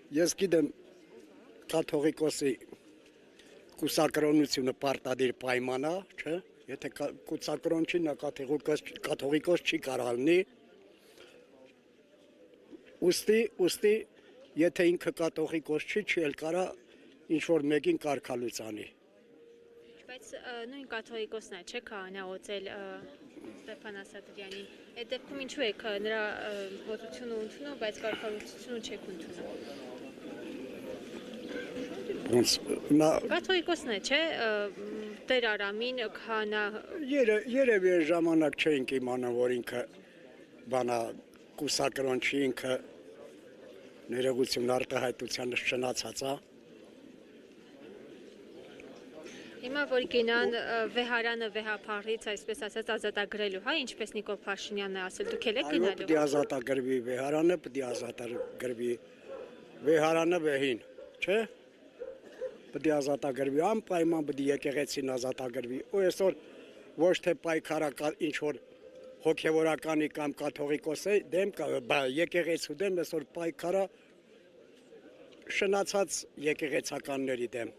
Ես գիտեմ կաթողիկոսի կուսակրոնությունը պարտադիր պայման է, չէ՞։ Եթե կուսակրոն չի, նա կաթողիկոս չի կարող լինի։ Ուստի, եթե ինքը կաթողիկոս չի էլ կարա ինչ-որ մեկին կարգալույց անի։ Բայց նույն կաթողիկոսն է, չէ՞, քահանացել Ստեփան Ասատրյանին։ Այդ դեպքում ինչու եք նրա ոտությունը ընդունում, բայց կարգալույցությունը չեք ընդունում։ Ոնց նա Կաթողիկոսն է, չէ՞, Տեր Արամին քահանա։ Երևի ժամանակ չէինք իմանա, որ ինքը բանա կուսակրոն չի, ինքը ներողություն արտահայտությանը շնացած է։ Հիմա որ գնան վեհարանը վեհափառից, այսպես ասած, ազատագրելու, հա, ինչպես Նիկոլ Փաշինյանն է ասել, դուք եք գնալու։ Պետք է ազատագրվի վեհարանը, պետք է ազատագրվի վեհարանը վեհին, չէ՞։ Պետք է ազատագրվի, անպայման պետք է եկեղեցին ազատագրվի։ Ու այսօր ոչ թե պայքարական ինչ որ հոգևորականի կամ կաթողիկոսի դեմ, եկեղեցու դեմ, այսօր պայքարը շնացած եկեղեցականների դեմ։